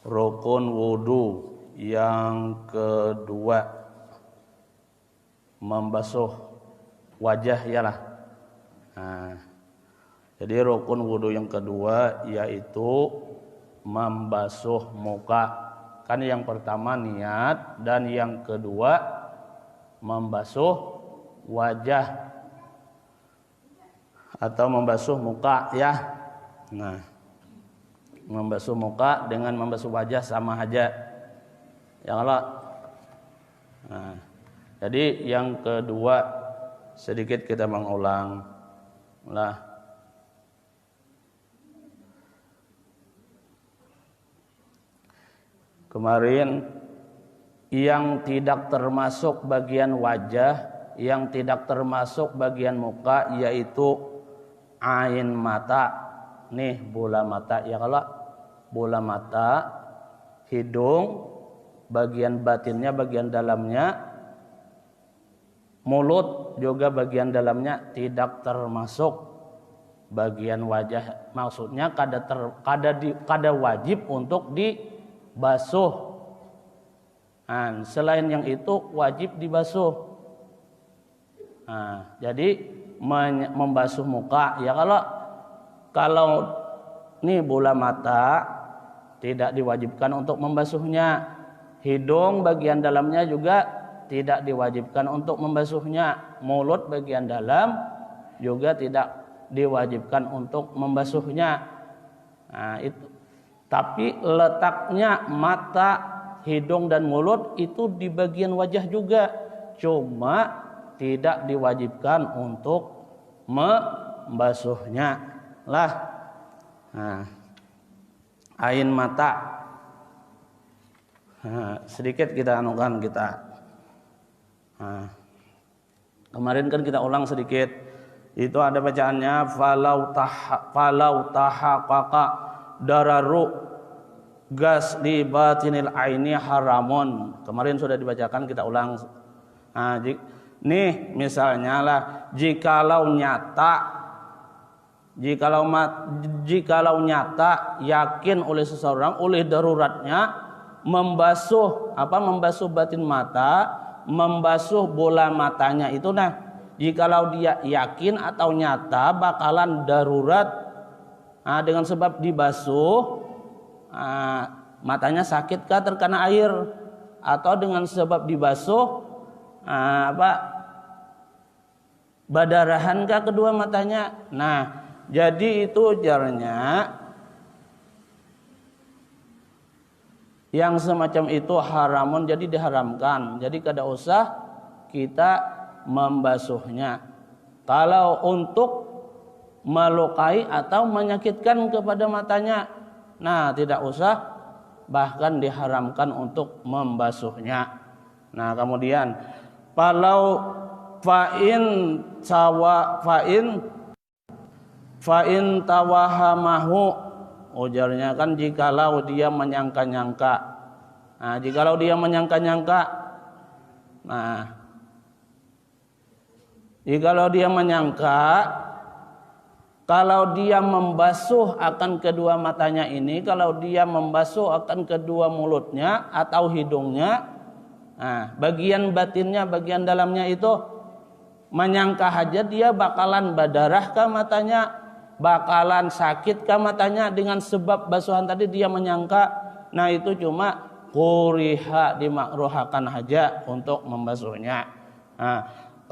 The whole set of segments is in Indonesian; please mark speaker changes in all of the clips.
Speaker 1: Rukun wudu yang kedua, membasuh wajah ialah. Jadi rukun wudu yang kedua yaitu membasuh muka. Kan yang pertama niat dan yang kedua membasuh wajah atau membasuh muka ya. Nah, membasuh muka dengan membasuh wajah sama aja. Ya kalau. Nah, jadi yang kedua sedikit kita mengulang. Lah. Kemarin yang tidak termasuk bagian wajah, yang tidak termasuk bagian muka yaitu ain mata. Nih bola mata ya kalau bola mata, hidung, bagian batinnya, bagian dalamnya, mulut juga bagian dalamnya tidak termasuk bagian wajah. Maksudnya kada wajib untuk dibasuh. Selain yang itu wajib dibasuh. Jadi membasuh muka ya kalau nih bola mata tidak diwajibkan untuk membasuhnya. Hidung bagian dalamnya juga tidak diwajibkan untuk membasuhnya. Mulut bagian dalam juga tidak diwajibkan untuk membasuhnya. Itu. Tapi letaknya mata, hidung dan mulut itu di bagian wajah juga. Cuma tidak diwajibkan untuk membasuhnya. Ain mata. Sedikit kita anukan kita. Kemarin kan kita ulang sedikit. Itu ada bacaannya falau tahaqqaqa dararu gas di batinil aini haramun. Kemarin sudah dibacakan, kita ulang. Nih misalnya lah, jikalau nyata yakin oleh seseorang oleh daruratnya membasuh batin mata, membasuh bola matanya itu. Jikalau dia yakin atau nyata bakalan darurat dengan sebab dibasuh, matanya sakitkah terkena air, atau dengan sebab dibasuh badarahankah kedua matanya. Jadi itu jarnya yang semacam itu haramun, jadi diharamkan. Jadi kada usah kita membasuhnya. Kalau untuk melukai atau menyakitkan kepada matanya, tidak usah, bahkan diharamkan untuk membasuhnya. Kemudian kalau fa'in tawahamahu, ujarnya kan jikalau dia menyangka-nyangka. Jikalau dia menyangka-nyangka, jikalau dia menyangka kalau dia membasuh akan kedua matanya ini, kalau dia membasuh akan kedua mulutnya atau hidungnya, bagian batinnya, bagian dalamnya itu menyangka aja dia bakalan badarah ke matanya, bakalan sakit ke matanya dengan sebab basuhan tadi, dia menyangka. Itu cuma kuriha, dimakruhakan aja untuk membasuhnya.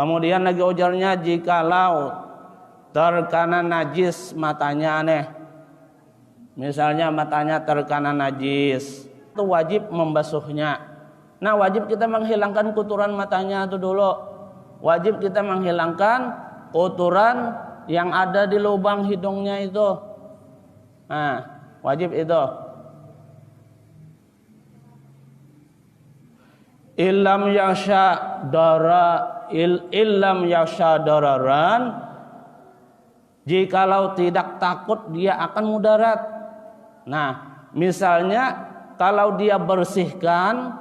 Speaker 1: Kemudian lagi ujarnya jikalau terkena najis matanya misalnya matanya terkena najis, itu wajib membasuhnya. Wajib kita menghilangkan kotoran matanya itu dulu. Wajib kita menghilangkan kotoran yang ada di lubang hidungnya itu. Wajib itu. Illam yaksha dararan, jikalau tidak takut dia akan mudarat. Misalnya kalau dia bersihkan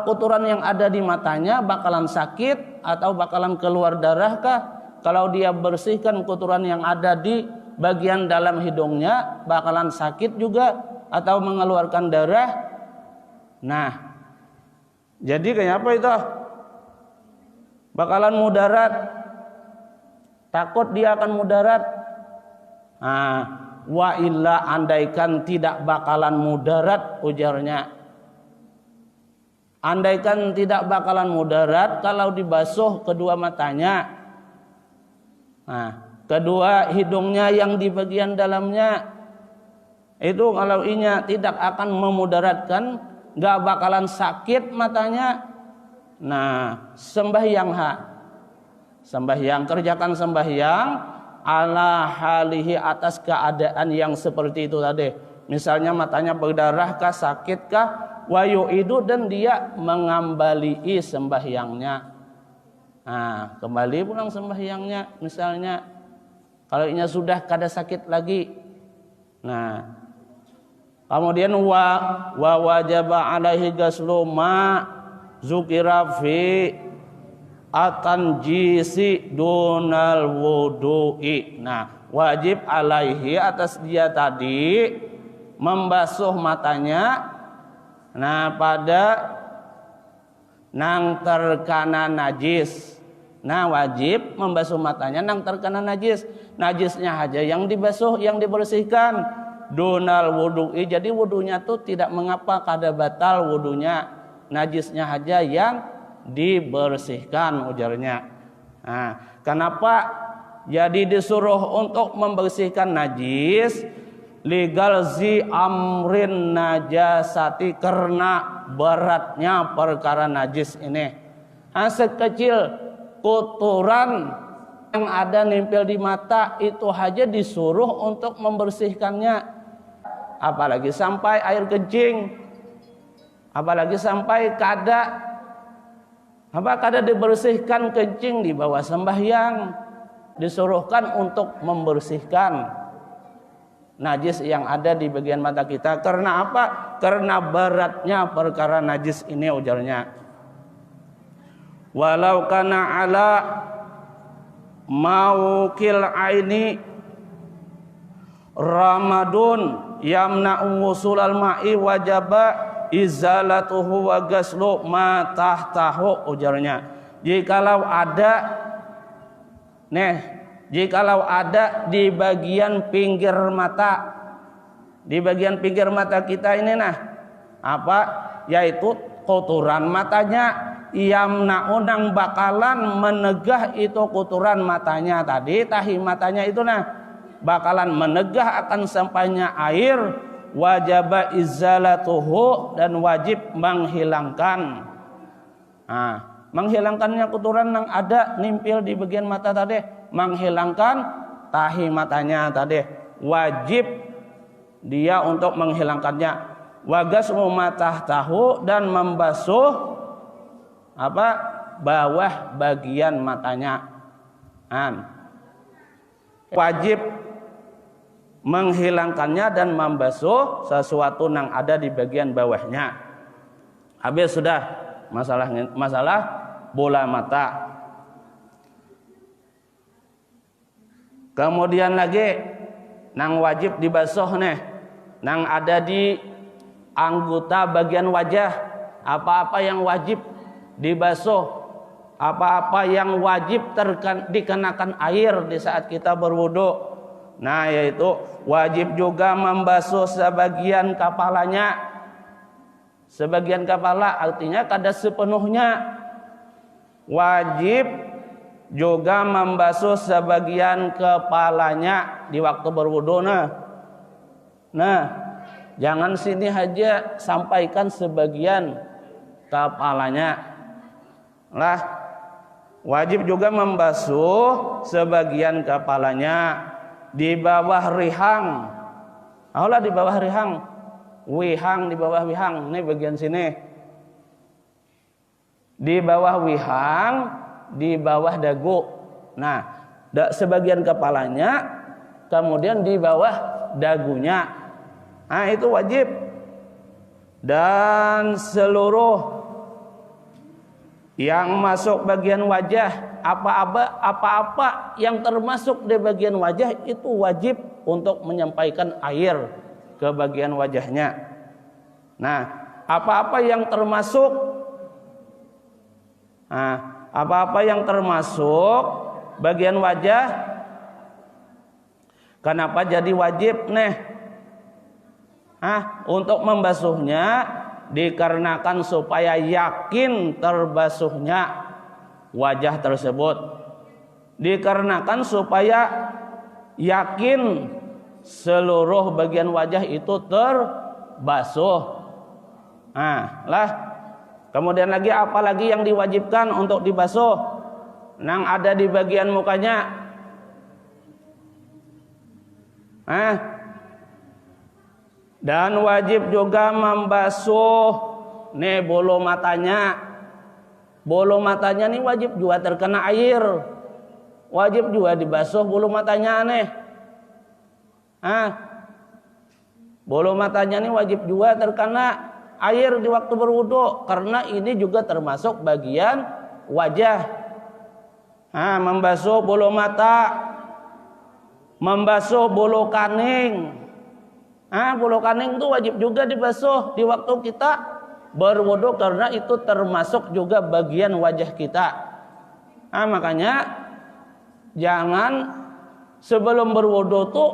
Speaker 1: kotoran yang ada di matanya, bakalan sakit atau bakalan keluar darah kah? Kalau dia bersihkan kotoran yang ada di bagian dalam hidungnya, bakalan sakit juga. atau mengeluarkan darah. Nah, jadi kenapa itu? Bakalan mudarat. Takut dia akan mudarat. Nah, wa illa andaikan tidak bakalan mudarat, ujarnya. Andaikan tidak bakalan mudarat kalau dibasuh kedua matanya. Nah, kedua hidungnya yang di bagian dalamnya itu kalau inya tidak akan memudaratkan, gak bakalan sakit matanya. Nah, sembahyang kerjakan sembahyang ala halihi atas keadaan yang seperti itu tadi. Misalnya matanya berdarah kah, sakit kah, wayu itu, dan dia mengambali'i sembahyangnya. Nah, kembali pulang sembahyangnya misalnya. Kalau inya sudah kada sakit lagi. Nah, kemudian wa wajaba alaihi ghuslu ma zukira fi atanjisi dunal wudu'i. Nah, wajib alaihi atas dia tadi membasuh matanya. Nah, pada nang terkena najis. Nah, wajib membasuh matanya nang terkena najis. Najisnya aja yang dibasuh, yang dibersihkan. Dunal wudu'i, jadi wudunya tuh tidak mengapa kada batal wudunya. Najisnya aja yang dibersihkan, ujarnya. Nah, kenapa jadi disuruh untuk membersihkan najis? Ligalzi amrin najasati, karena beratnya perkara najis ini. Sekecil kotoran yang ada nempel di mata itu aja disuruh untuk membersihkannya. Apalagi sampai air kencing. Apalagi sampai kada dibersihkan kencing di bawah sembahyang, disuruhkan untuk membersihkan najis yang ada di bagian mata kita. Karena apa? Karena beratnya perkara najis ini, ujarnya. Walau kana ala mauqil aini ramadun yamna'u wusulal ma'i wajaba izalatuhu wa ghuslu ma tahtahu, ujarnya. Jikalau ada di bagian pinggir mata, di bagian pinggir mata kita ini, nah, apa? Yaitu kotoran matanya, yamna'u nang bakalan menegah itu kotoran matanya tadi, tahi matanya itu, nah, bakalan menegah akan sampainya air. Wajaba izalatuhu, dan wajib menghilangkan. Nah, menghilangkannya kotoran yang ada nimpil di bagian mata tadi, menghilangkan tahi matanya tadi, wajib dia untuk menghilangkannya. Wagasmu matah tahu, dan membasuh apa? Bawah bagian matanya. Wajib menghilangkannya dan membasuh sesuatu yang ada di bagian bawahnya. Habis sudah masalah bola mata. Kemudian lagi nang wajib dibasuh nih, nang ada di anggota bagian wajah. Apa-apa yang wajib dibasuh, apa-apa yang wajib dikenakan air di saat kita berwudu. Nah, yaitu wajib juga membasuh sebagian kepalanya. Sebagian kepala artinya kada sepenuhnya. Wajib juga membasuh sebagian kepalanya di waktu berwudu. Nah, jangan sini aja sampaikan sebagian kepalanya. Lah, wajib juga membasuh sebagian kepalanya. Di bawah rihang. Ayolah di bawah rihang. Wihang di bawah wihang. Ini bagian sini. Di bawah wihang, di bawah dagu. Nah, sebagian kepalanya, kemudian di bawah dagunya. Nah, itu wajib. Dan seluruh yang masuk bagian wajah, apa-apa yang termasuk di bagian wajah itu wajib untuk menyampaikan air. ke bagian wajahnya. Nah, apa-apa yang termasuk bagian wajah, kenapa jadi wajib untuk membasuhnya? Dikarenakan supaya yakin terbasuhnya wajah tersebut, dikarenakan supaya yakin seluruh bagian wajah itu terbasuh. Kemudian lagi apalagi yang diwajibkan untuk dibasuh? Yang ada di bagian mukanya. Dan wajib juga membasuh bulu matanya. Bulu matanya nih wajib juga terkena air. Wajib juga dibasuh bulu matanya Bulu matanya nih wajib juga terkena air di waktu berwudu, karena ini juga termasuk bagian wajah. Membasuh bulu mata, membasuh bulu kaning. Bulu kaning itu wajib juga dibasuh di waktu kita berwudu, karena itu termasuk juga bagian wajah kita. Makanya jangan sebelum berwudu tuh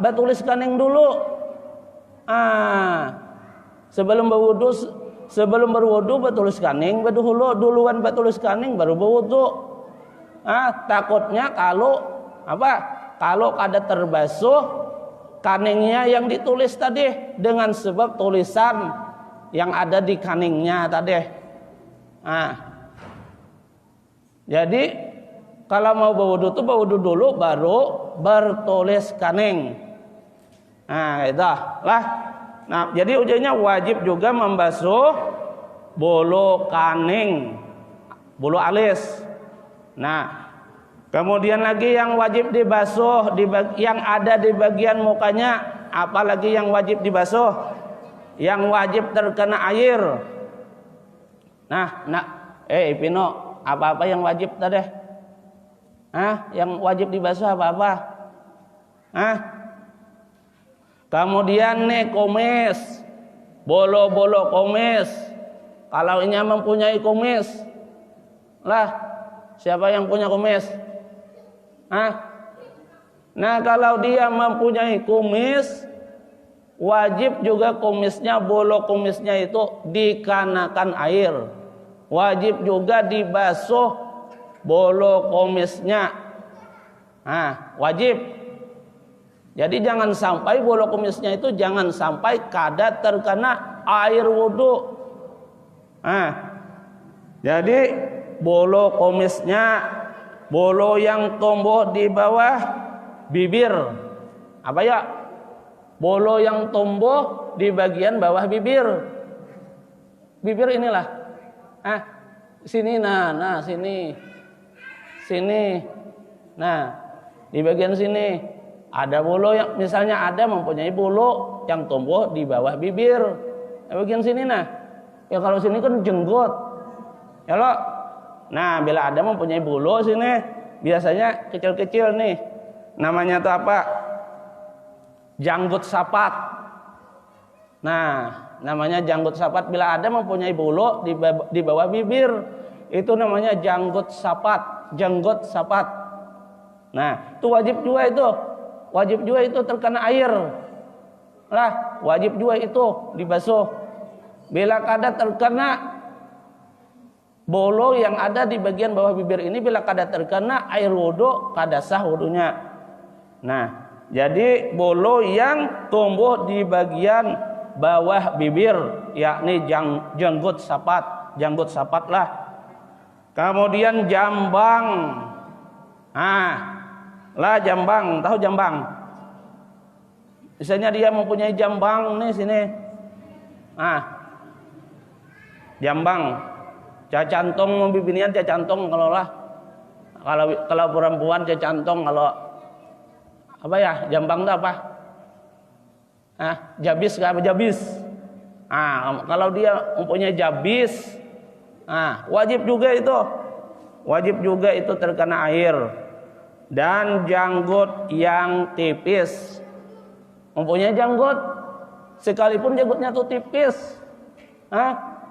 Speaker 1: batulis kaning dulu. Sebelum berwudu batulis kaning duluan batulis kaning baru berwudu. Takutnya kalau kada terbasuh kaningnya yang ditulis tadi dengan sebab tulisan yang ada di kaningnya tadi. Jadi kalau mau berwudu tuh berwudu dulu baru bertulis kaning. Jadi ujungnya wajib juga membasuh bulu kaning, bulu alis. Kemudian lagi yang wajib dibasuh yang ada di bagian mukanya, apalagi yang wajib dibasuh? Yang wajib terkena air. Pino, apa-apa yang wajib tadi? Yang wajib dibasuh apa-apa? Kemudian kumis, bolo-bolo kumis. Kalau ini mempunyai kumis, siapa yang punya kumis? Kalau dia mempunyai kumis, wajib juga kumisnya, bolo kumisnya itu dikenakan air. Wajib juga dibasuh bolo kumisnya. Wajib. Jadi jangan sampai bolo kumisnya itu jangan sampai kada terkena air wudu. Jadi bolo kumisnya, bolo yang tumbuh di bawah bibir. Bolo yang tumbuh di bagian bawah bibir. Bibir inilah. Sini sini. Di bagian sini ada bolo yang misalnya ada mempunyai bolo yang tumbuh di bawah bibir. Bagian sini kalau sini kan jenggot. Bila ada mempunyai bulu sini, biasanya kecil-kecil nih. Namanya itu apa? Janggut sapat. Namanya janggut sapat. Bila ada mempunyai bulu di bawah bibir, itu namanya janggut sapat. Janggut sapat. Itu wajib juga itu terkena air. Wajib juga itu dibasuh. Bila kada terkena bolo yang ada di bagian bawah bibir ini, bila kada terkena air wudu, kada sah wudunya. Jadi bolo yang tumbuh di bagian bawah bibir, yakni janggut sapat, Kemudian jambang. Jambang, tahu jambang? Misalnya dia mempunyai jambang nih sini. Jambang. Cacantung bibinian cacantung kalau perempuan cacantung, kalau jambang itu apa? Jabis jabis. Kalau dia mempunyai jabis, wajib juga itu terkena air. Dan janggut yang tipis. mempunyai janggut, sekalipun janggutnya itu tipis,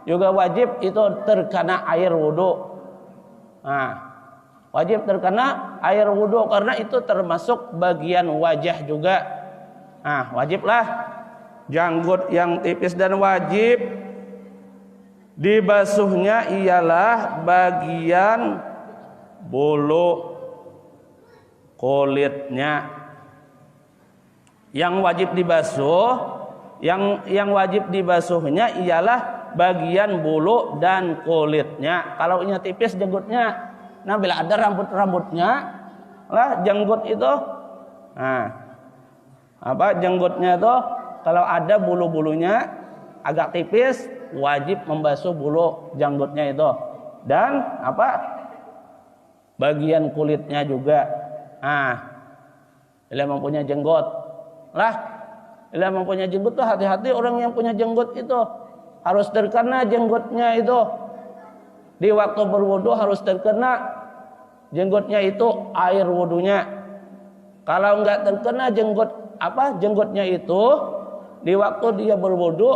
Speaker 1: juga wajib itu terkena air wudhu. Wajib terkena air wudhu karena itu termasuk bagian wajah juga. Wajiblah janggut yang tipis, dan wajib dibasuhnya ialah bagian bulu kulitnya. Yang wajib dibasuh, yang wajib dibasuhnya ialah bagian bulu dan kulitnya. Kalau ini tipis janggutnya, nah bila ada rambut-rambutnya lah janggut itu, janggutnya itu kalau ada bulu-bulunya agak tipis, wajib membasuh bulu janggutnya itu, dan bagian kulitnya juga. Bila mempunyai jenggot bila mempunyai jenggot tuh hati-hati, orang yang punya jenggot itu harus terkena jenggotnya itu di waktu berwudu, harus terkena jenggotnya itu air wudunya. Kalau enggak terkena jenggotnya itu di waktu dia berwudu,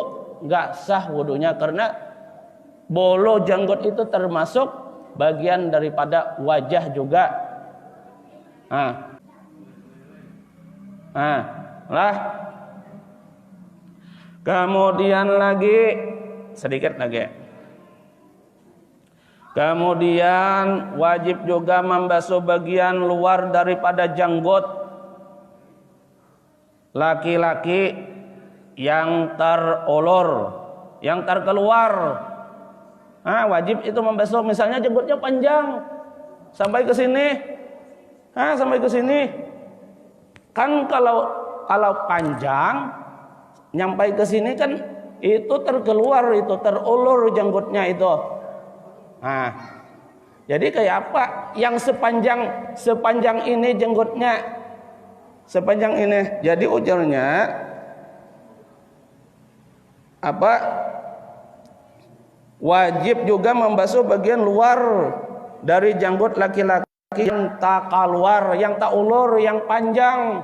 Speaker 1: enggak sah wudunya, karena bulu jenggot itu termasuk bagian daripada wajah juga. Kemudian lagi sedikit lagi. Kemudian wajib juga membasuh bagian luar daripada janggut laki-laki yang terulur, yang terkeluar. Wajib itu membasuh, misalnya janggutnya panjang sampai ke sini. Sampai ke sini. Kan kalau panjang nyampai ke sini kan itu terkeluar, itu terulur janggutnya itu. Jadi kayak apa? Yang sepanjang ini janggutnya, sepanjang ini. Jadi ujarnya wajib juga membasuh bagian luar dari janggut laki-laki yang tak keluar, yang tak ulur, yang panjang.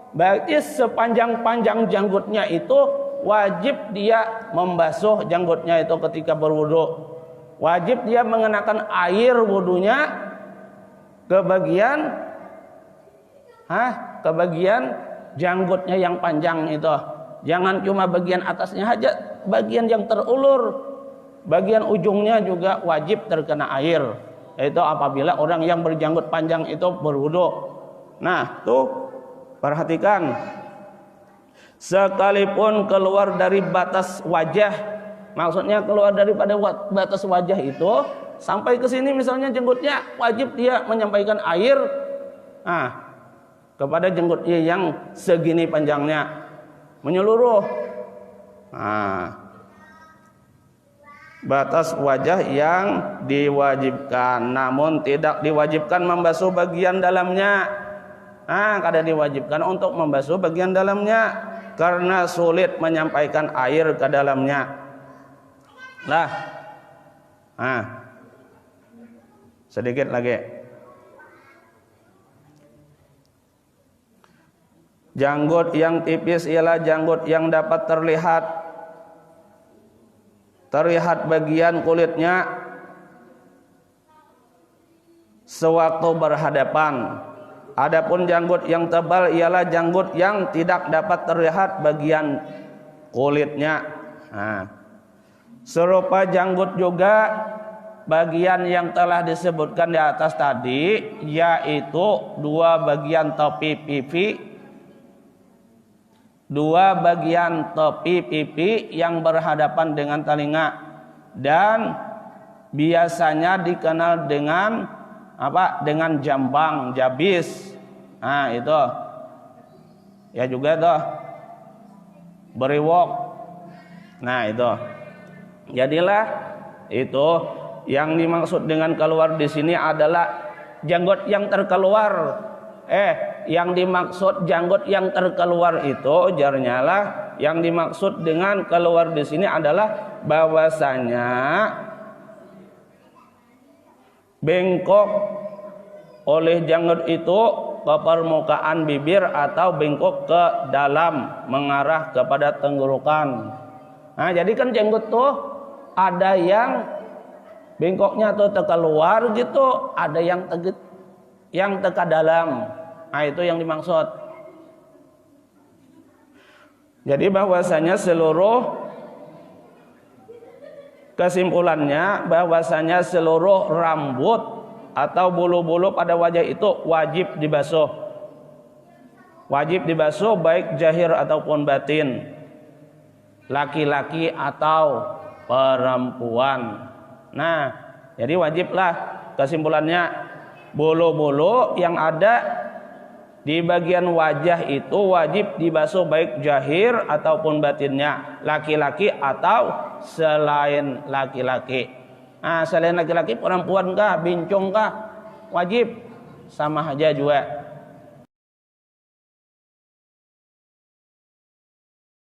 Speaker 1: Berarti sepanjang-panjang janggutnya itu wajib dia membasuh janggutnya itu ketika berwudu. Wajib dia mengenakan air wudunya ke bagian janggutnya yang panjang itu. Jangan cuma bagian atasnya aja, bagian yang terulur, bagian ujungnya juga wajib terkena air. Itu apabila orang yang berjanggut panjang itu berwudu. Nah, tuh perhatikan, sekalipun keluar dari batas wajah, maksudnya keluar daripada batas wajah itu sampai ke sini misalnya jenggotnya, wajib dia menyampaikan air kepada jenggotnya yang segini panjangnya, menyeluruh. Batas wajah yang diwajibkan, namun tidak diwajibkan membasuh bagian dalamnya. Kadang diwajibkan untuk membasuh bagian dalamnya karena sulit menyampaikan air ke dalamnya. Sedikit lagi. Janggut yang tipis ialah janggut yang dapat terlihat bagian kulitnya sewaktu berhadapan. Adapun janggut yang tebal ialah janggut yang tidak dapat terlihat bagian kulitnya. Serupa janggut juga bagian yang telah disebutkan di atas tadi, yaitu dua bagian topi pipi yang berhadapan dengan telinga, dan biasanya dikenal dengan dengan jambang, jabis. Itu ya juga tuh beriwok. Itu jadilah itu yang dimaksud dengan keluar di sini adalah janggut yang terkeluar. Yang dimaksud janggut yang terkeluar itu ujarnya lah, yang dimaksud dengan keluar di sini adalah bahwasanya bengkok oleh janggut itu ke permukaan bibir atau bengkok ke dalam mengarah kepada tenggorokan. Nah, jadi kan jenggot tuh ada yang bengkoknya tuh keluar gitu, ada yang teka dalam. Nah, itu yang dimaksud. Jadi bahwasanya kesimpulannya bahwasanya seluruh rambut atau bulu-bulu pada wajah itu wajib dibasuh. Wajib dibasuh baik zahir ataupun batin, laki-laki atau perempuan. Nah, jadi wajiblah kesimpulannya bulu-bulu yang ada di bagian wajah itu wajib dibasuh baik zahir ataupun batinnya, laki-laki atau selain laki-laki. Nah, selain laki-laki, perempuan kah, bincung kah, wajib sama aja juga.